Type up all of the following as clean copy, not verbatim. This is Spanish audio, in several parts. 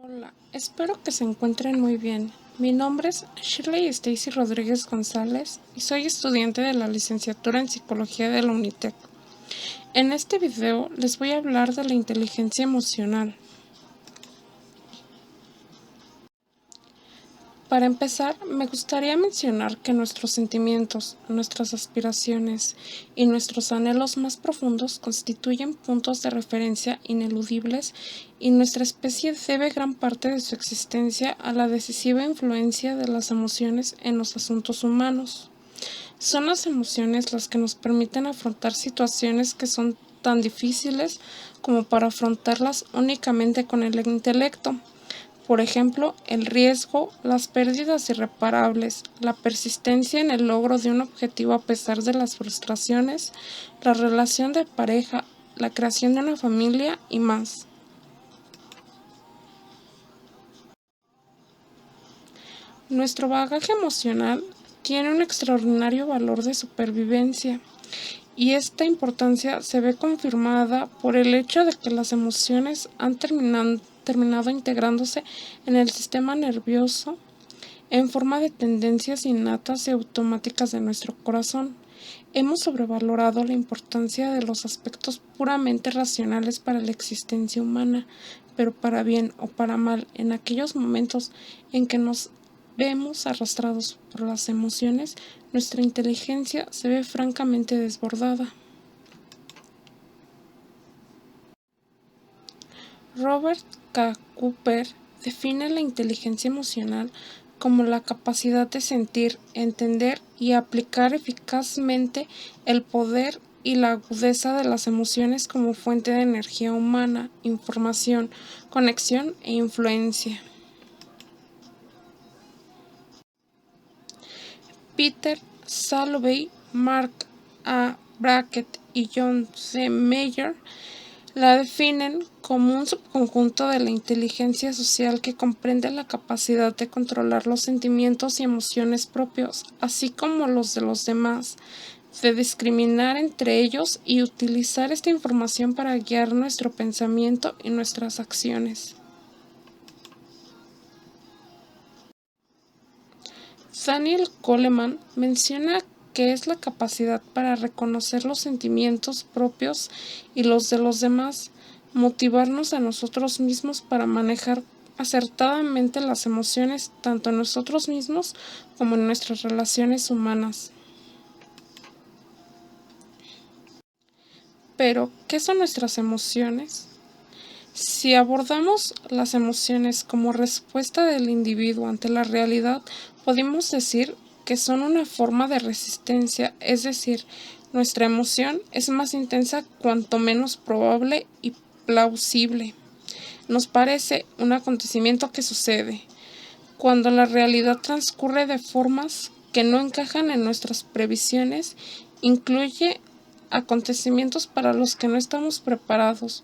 Hola, espero que se encuentren muy bien. Mi nombre es Shirley Stacy Rodríguez González y soy estudiante de la licenciatura en Psicología de la UNITEC. En este video les voy a hablar de la inteligencia emocional. Para empezar, me gustaría mencionar que nuestros sentimientos, nuestras aspiraciones y nuestros anhelos más profundos constituyen puntos de referencia ineludibles y nuestra especie debe gran parte de su existencia a la decisiva influencia de las emociones en los asuntos humanos. Son las emociones las que nos permiten afrontar situaciones que son tan difíciles como para afrontarlas únicamente con el intelecto. Por ejemplo, el riesgo, las pérdidas irreparables, la persistencia en el logro de un objetivo a pesar de las frustraciones, la relación de pareja, la creación de una familia y más. Nuestro bagaje emocional tiene un extraordinario valor de supervivencia y esta importancia se ve confirmada por el hecho de que las emociones han terminado integrándose en el sistema nervioso en forma de tendencias innatas y automáticas de nuestro corazón. Hemos sobrevalorado la importancia de los aspectos puramente racionales para la existencia humana, pero para bien o para mal, en aquellos momentos en que nos vemos arrastrados por las emociones, nuestra inteligencia se ve francamente desbordada. Robert K. Cooper define la inteligencia emocional como la capacidad de sentir, entender y aplicar eficazmente el poder y la agudeza de las emociones como fuente de energía humana, información, conexión e influencia. Peter Salovey, Mark A. Brackett y John C. Mayer la definen como un subconjunto de la inteligencia social que comprende la capacidad de controlar los sentimientos y emociones propios, así como los de los demás, de discriminar entre ellos y utilizar esta información para guiar nuestro pensamiento y nuestras acciones. Daniel Goleman menciona que es la capacidad para reconocer los sentimientos propios y los de los demás, motivarnos a nosotros mismos para manejar acertadamente las emociones tanto en nosotros mismos como en nuestras relaciones humanas. Pero, ¿qué son nuestras emociones? Si abordamos las emociones como respuesta del individuo ante la realidad, podemos decir que son una forma de resistencia, es decir, nuestra emoción es más intensa cuanto menos probable y plausible nos parece un acontecimiento que sucede. Cuando la realidad transcurre de formas que no encajan en nuestras previsiones, incluye acontecimientos para los que no estamos preparados.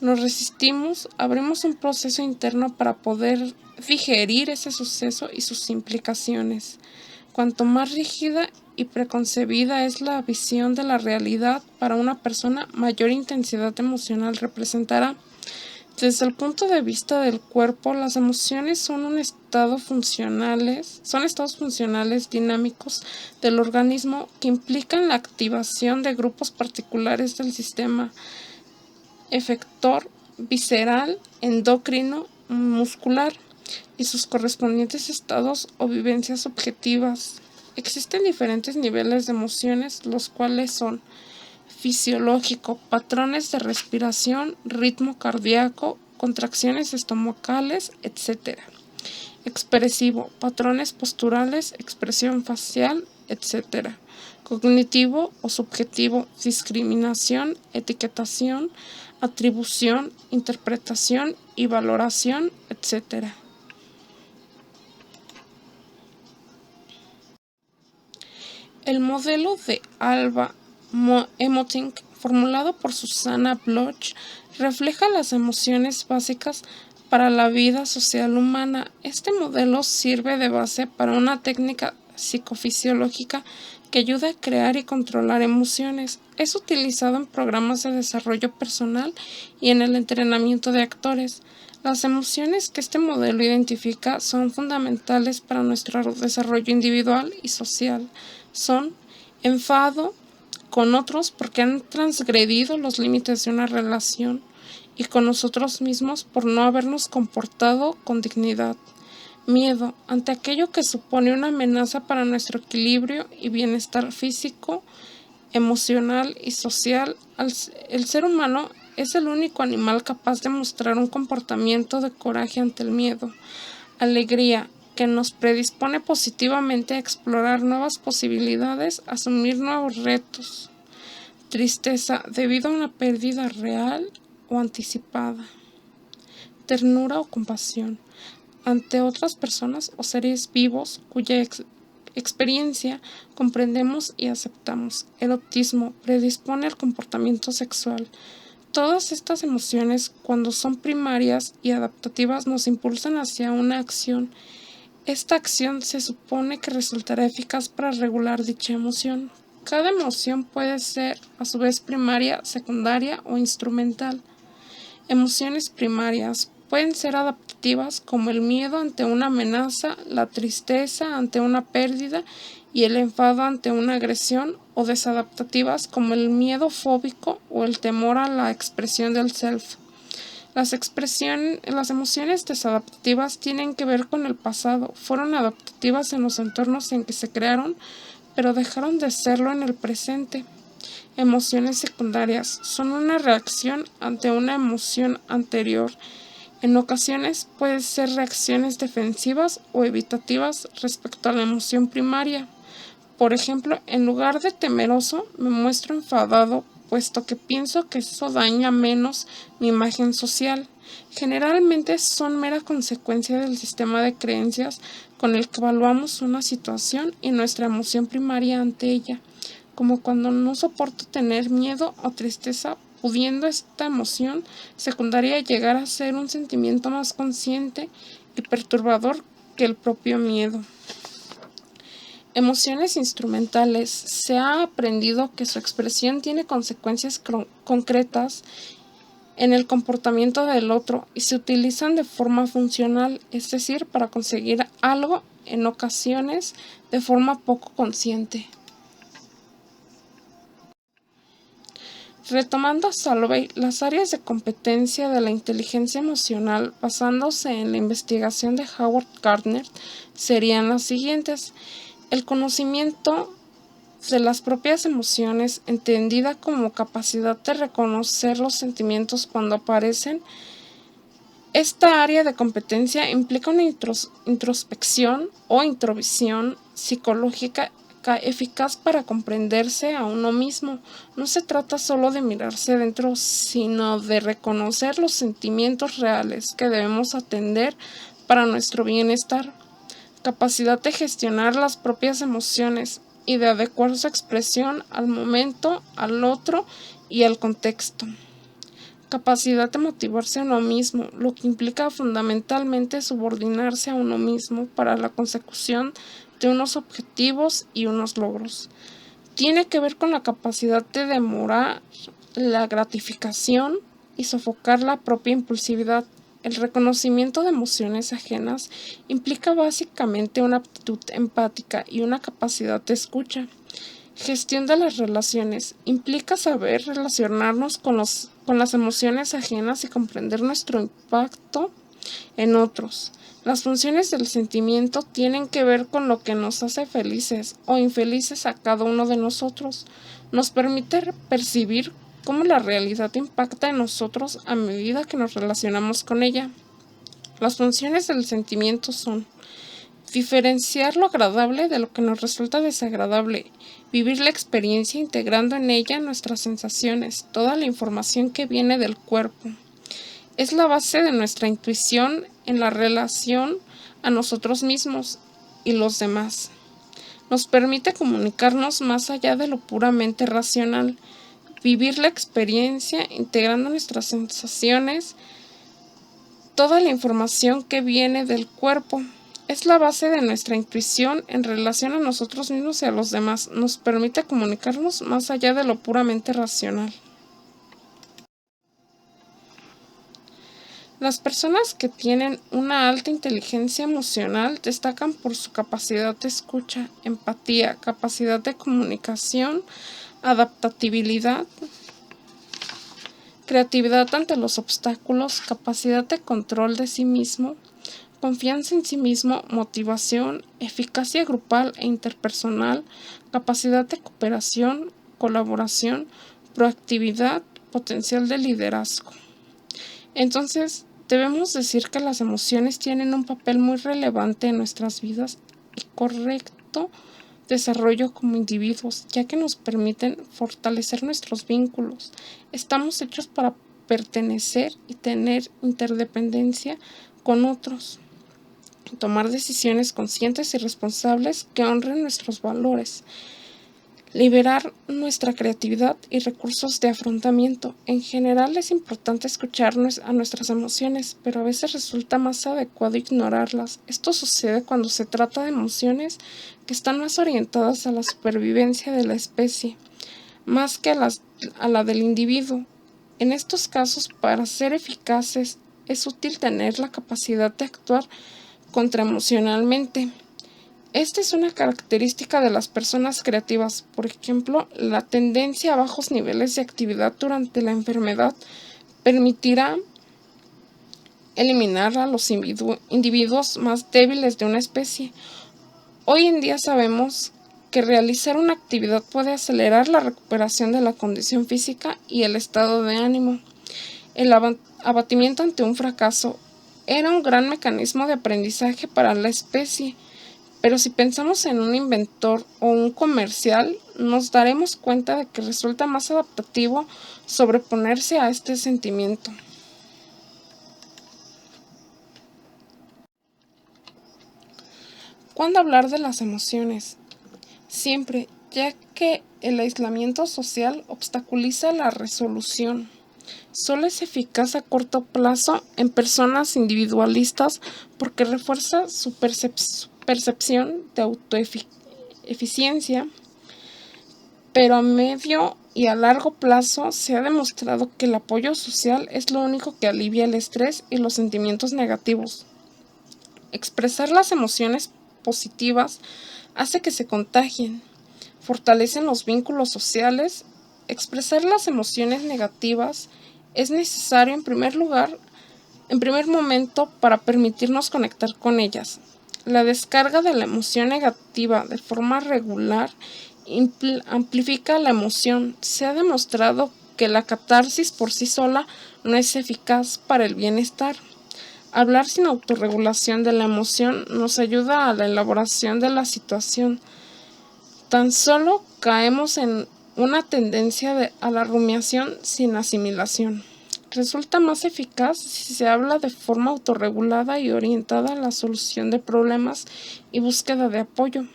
Nos resistimos, abrimos un proceso interno para poder digerir ese suceso y sus implicaciones. Cuanto más rígida y preconcebida es la visión de la realidad para una persona, mayor intensidad emocional representará. Desde el punto de vista del cuerpo, las emociones son estados funcionales dinámicos del organismo que implican la activación de grupos particulares del sistema efector visceral, endocrino, muscular y sus correspondientes estados o vivencias subjetivas. Existen diferentes niveles de emociones, los cuales son fisiológico, patrones de respiración, ritmo cardíaco, contracciones estomacales, etc. Expresivo, patrones posturales, expresión facial, etc. Cognitivo o subjetivo, discriminación, etiquetación, atribución, interpretación y valoración, etc. El modelo de Alba Emoting, formulado por Susanna Bloch, refleja las emociones básicas para la vida social humana. Este modelo sirve de base para una técnica psicofisiológica que ayuda a crear y controlar emociones. Es utilizado en programas de desarrollo personal y en el entrenamiento de actores. Las emociones que este modelo identifica son fundamentales para nuestro desarrollo individual y social. Son enfado con otros porque han transgredido los límites de una relación y con nosotros mismos por no habernos comportado con dignidad. Miedo ante aquello que supone una amenaza para nuestro equilibrio y bienestar físico, emocional y social. El ser humano es el único animal capaz de mostrar un comportamiento de coraje ante el miedo. Alegría, que nos predispone positivamente a explorar nuevas posibilidades, asumir nuevos retos. Tristeza, debido a una pérdida real o anticipada. Ternura o compasión ante otras personas o seres vivos cuya experiencia comprendemos y aceptamos. El optimismo predispone al comportamiento sexual. Todas estas emociones, cuando son primarias y adaptativas, nos impulsan hacia una acción. Esta acción se supone que resultará eficaz para regular dicha emoción. Cada emoción puede ser, a su vez, primaria, secundaria o instrumental. Emociones primarias pueden ser adaptativas como el miedo ante una amenaza, la tristeza ante una pérdida y el enfado ante una agresión, o desadaptativas como el miedo fóbico o el temor a la expresión del self. Las emociones desadaptativas tienen que ver con el pasado, fueron adaptativas en los entornos en que se crearon, pero dejaron de serlo en el presente. Emociones secundarias son una reacción ante una emoción anterior. En ocasiones pueden ser reacciones defensivas o evitativas respecto a la emoción primaria. Por ejemplo, en lugar de temeroso, me muestro enfadado, puesto que pienso que eso daña menos mi imagen social. Generalmente son mera consecuencia del sistema de creencias con el que evaluamos una situación y nuestra emoción primaria ante ella, como cuando no soporto tener miedo o tristeza, pudiendo esta emoción secundaria llegar a ser un sentimiento más consciente y perturbador que el propio miedo. Emociones instrumentales. Se ha aprendido que su expresión tiene consecuencias concretas en el comportamiento del otro y se utilizan de forma funcional, es decir, para conseguir algo, en ocasiones de forma poco consciente. Retomando a Salovey, las áreas de competencia de la inteligencia emocional, basándose en la investigación de Howard Gardner, serían las siguientes. El conocimiento de las propias emociones, entendida como capacidad de reconocer los sentimientos cuando aparecen. Esta área de competencia implica una introspección o introvisión psicológica eficaz para comprenderse a uno mismo. No se trata solo de mirarse dentro, sino de reconocer los sentimientos reales que debemos atender para nuestro bienestar. Capacidad de gestionar las propias emociones y de adecuar su expresión al momento, al otro y al contexto. Capacidad de motivarse a uno mismo, lo que implica fundamentalmente subordinarse a uno mismo para la consecución de unos objetivos y unos logros. Tiene que ver con la capacidad de demorar la gratificación y sofocar la propia impulsividad. El reconocimiento de emociones ajenas implica básicamente una aptitud empática y una capacidad de escucha. Gestión de las relaciones implica saber relacionarnos con las emociones ajenas y comprender nuestro impacto en otros. Las funciones del sentimiento tienen que ver con lo que nos hace felices o infelices a cada uno de nosotros. Nos permite percibir cómo la realidad impacta en nosotros a medida que nos relacionamos con ella. Las funciones del sentimiento son diferenciar lo agradable de lo que nos resulta desagradable, vivir la experiencia integrando en ella nuestras sensaciones, toda la información que viene del cuerpo. Es la base de nuestra intuición en la relación a nosotros mismos y los demás. Nos permite comunicarnos más allá de lo puramente racional, vivir la experiencia integrando nuestras sensaciones, toda la información que viene del cuerpo. Es la base de nuestra intuición en relación a nosotros mismos y a los demás. Nos permite comunicarnos más allá de lo puramente racional. Las personas que tienen una alta inteligencia emocional destacan por su capacidad de escucha, empatía, capacidad de comunicación, adaptabilidad, creatividad ante los obstáculos, capacidad de control de sí mismo, confianza en sí mismo, motivación, eficacia grupal e interpersonal, capacidad de cooperación, colaboración, proactividad, potencial de liderazgo. Entonces, debemos decir que las emociones tienen un papel muy relevante en nuestras vidas y correcto desarrollo como individuos, ya que nos permiten fortalecer nuestros vínculos. Estamos hechos para pertenecer y tener interdependencia con otros, tomar decisiones conscientes y responsables que honren nuestros valores, liberar nuestra creatividad y recursos de afrontamiento. En general es importante escuchar a nuestras emociones, pero a veces resulta más adecuado ignorarlas. Esto sucede cuando se trata de emociones que están más orientadas a la supervivencia de la especie, más que a la del individuo. En estos casos, para ser eficaces, es útil tener la capacidad de actuar contraemocionalmente. Esta es una característica de las personas creativas. Por ejemplo, la tendencia a bajos niveles de actividad durante la enfermedad permitirá eliminar a los individuos más débiles de una especie. Hoy en día sabemos que realizar una actividad puede acelerar la recuperación de la condición física y el estado de ánimo. El abatimiento ante un fracaso era un gran mecanismo de aprendizaje para la especie. Pero si pensamos en un inventor o un comercial, nos daremos cuenta de que resulta más adaptativo sobreponerse a este sentimiento. ¿Cuándo hablar de las emociones? Siempre, ya que el aislamiento social obstaculiza la resolución. Solo es eficaz a corto plazo en personas individualistas porque refuerza su percepción de autoeficiencia, pero a medio y a largo plazo se ha demostrado que el apoyo social es lo único que alivia el estrés y los sentimientos negativos. Expresar las emociones positivas hace que se contagien, fortalecen los vínculos sociales. Expresar las emociones negativas es necesario en primer momento para permitirnos conectar con ellas. La descarga de la emoción negativa de forma regular amplifica la emoción. Se ha demostrado que la catarsis por sí sola no es eficaz para el bienestar. Hablar sin autorregulación de la emoción nos ayuda a la elaboración de la situación. Tan solo caemos en una tendencia a la rumiación sin asimilación. Resulta más eficaz si se habla de forma autorregulada y orientada a la solución de problemas y búsqueda de apoyo.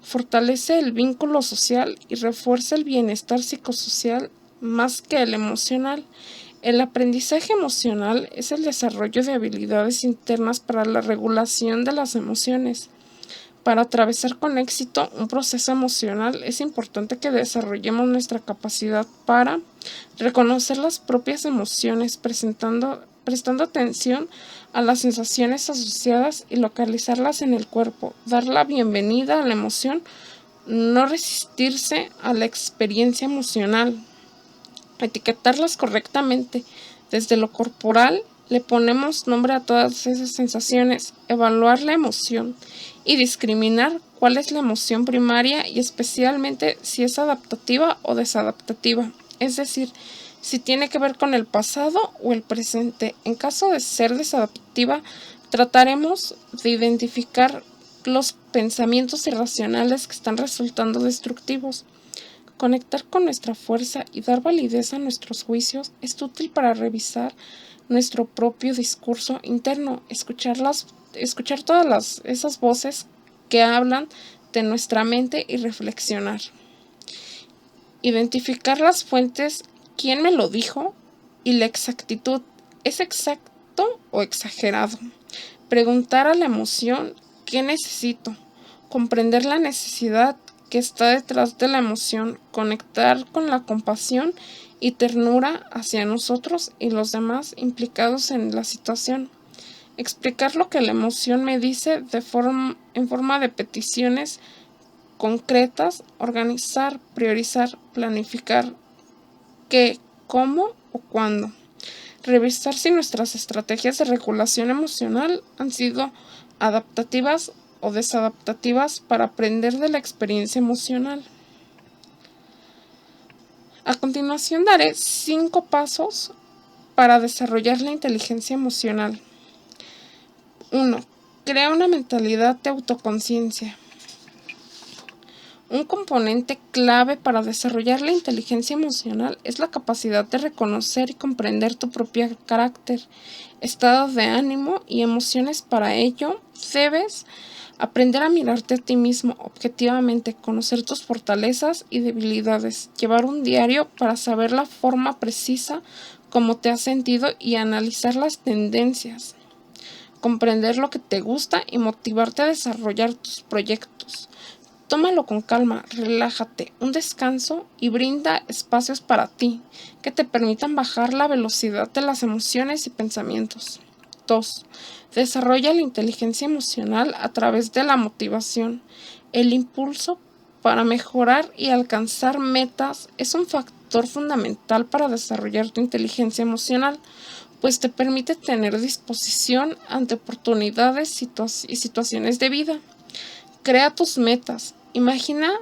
Fortalece el vínculo social y refuerza el bienestar psicosocial más que el emocional. El aprendizaje emocional es el desarrollo de habilidades internas para la regulación de las emociones. Para atravesar con éxito un proceso emocional es importante que desarrollemos nuestra capacidad para reconocer las propias emociones, prestando atención a las sensaciones asociadas y localizarlas en el cuerpo, dar la bienvenida a la emoción, no resistirse a la experiencia emocional, etiquetarlas correctamente. Desde lo corporal le ponemos nombre a todas esas sensaciones, evaluar la emoción y discriminar cuál es la emoción primaria y especialmente si es adaptativa o desadaptativa, es decir, si tiene que ver con el pasado o el presente. En caso de ser desadaptativa, trataremos de identificar los pensamientos irracionales que están resultando destructivos. Conectar con nuestra fuerza y dar validez a nuestros juicios es útil para revisar nuestro propio discurso interno, escuchar todas esas voces que hablan de nuestra mente y reflexionar. Identificar las fuentes, quién me lo dijo y la exactitud, ¿es exacto o exagerado? Preguntar a la emoción, ¿qué necesito? Comprender la necesidad que está detrás de la emoción, conectar con la compasión y ternura hacia nosotros y los demás implicados en la situación. Explicar lo que la emoción me dice en forma de peticiones concretas, organizar, priorizar, planificar qué, cómo o cuándo. Revisar si nuestras estrategias de regulación emocional han sido adaptativas o desadaptativas para aprender de la experiencia emocional. A continuación daré 5 pasos para desarrollar la inteligencia emocional. 1. Crea una mentalidad de autoconciencia. Un componente clave para desarrollar la inteligencia emocional es la capacidad de reconocer y comprender tu propio carácter, estado de ánimo y emociones. Para ello, debes aprender a mirarte a ti mismo objetivamente, conocer tus fortalezas y debilidades, llevar un diario para saber la forma precisa cómo te has sentido y analizar las tendencias, comprender lo que te gusta y motivarte a desarrollar tus proyectos. Tómalo con calma, relájate, un descanso y brinda espacios para ti que te permitan bajar la velocidad de las emociones y pensamientos. 2. Desarrolla la inteligencia emocional a través de la motivación. El impulso para mejorar y alcanzar metas es un factor fundamental para desarrollar tu inteligencia emocional, pues te permite tener disposición ante oportunidades y situaciones de vida. Crea tus metas. Imagina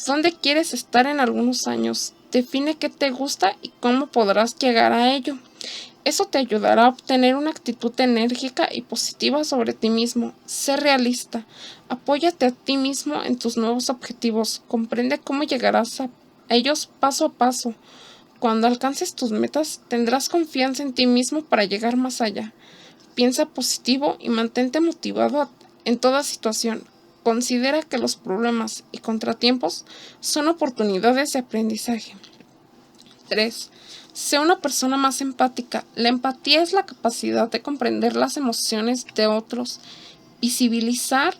dónde quieres estar en algunos años. Define qué te gusta y cómo podrás llegar a ello. Eso te ayudará a obtener una actitud enérgica y positiva sobre ti mismo. Sé realista. Apóyate a ti mismo en tus nuevos objetivos. Comprende cómo llegarás a ellos paso a paso. Cuando alcances tus metas, tendrás confianza en ti mismo para llegar más allá. Piensa positivo y mantente motivado en toda situación. Considera que los problemas y contratiempos son oportunidades de aprendizaje. 3. Sé una persona más empática. La empatía es la capacidad de comprender las emociones de otros, visibilizar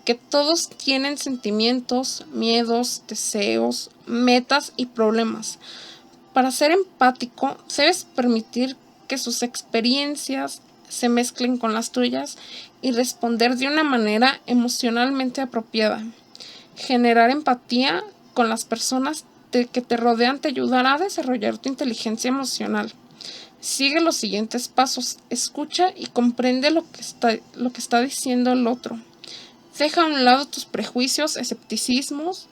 que todos tienen sentimientos, miedos, deseos, metas y problemas. Para ser empático, debes permitir que sus experiencias se mezclen con las tuyas y responder de una manera emocionalmente apropiada. Generar empatía con las personas que te rodean te ayudará a desarrollar tu inteligencia emocional. Sigue los siguientes pasos. Escucha y comprende lo que está diciendo el otro. Deja a un lado tus prejuicios, escepticismos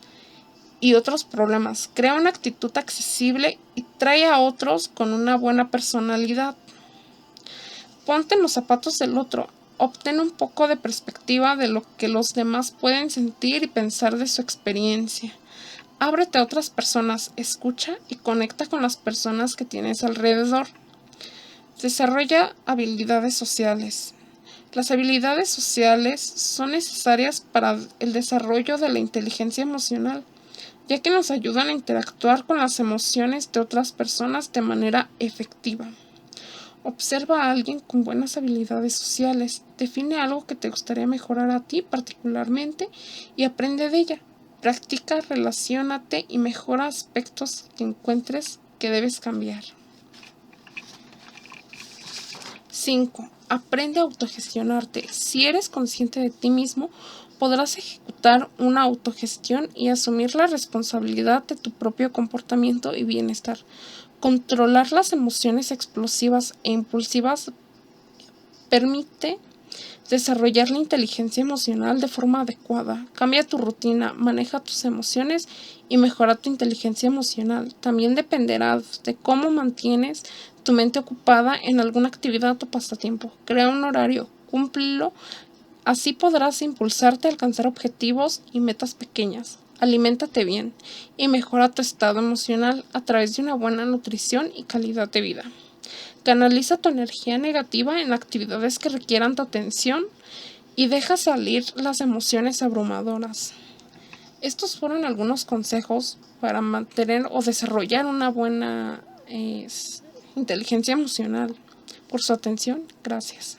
y otros problemas. Crea una actitud accesible y trae a otros con una buena personalidad. Ponte en los zapatos del otro. Obtén un poco de perspectiva de lo que los demás pueden sentir y pensar de su experiencia. Ábrete a otras personas, escucha y conecta con las personas que tienes alrededor. Desarrolla habilidades sociales. Las habilidades sociales son necesarias para el desarrollo de la inteligencia emocional, ya que nos ayudan a interactuar con las emociones de otras personas de manera efectiva. Observa a alguien con buenas habilidades sociales, define algo que te gustaría mejorar a ti particularmente y aprende de ella. Practica, relaciónate y mejora aspectos que encuentres que debes cambiar. 5. Aprende a autogestionarte. Si eres consciente de ti mismo, podrás ejecutar una autogestión y asumir la responsabilidad de tu propio comportamiento y bienestar. Controlar las emociones explosivas e impulsivas permite desarrollar la inteligencia emocional de forma adecuada. Cambia tu rutina, maneja tus emociones y mejora tu inteligencia emocional. También dependerá de cómo mantienes tu mente ocupada en alguna actividad o pasatiempo. Crea un horario, cúmplelo. Así podrás impulsarte a alcanzar objetivos y metas pequeñas. Aliméntate bien y mejora tu estado emocional a través de una buena nutrición y calidad de vida. Canaliza tu energía negativa en actividades que requieran tu atención y deja salir las emociones abrumadoras. Estos fueron algunos consejos para mantener o desarrollar una buena inteligencia emocional. Por su atención, gracias.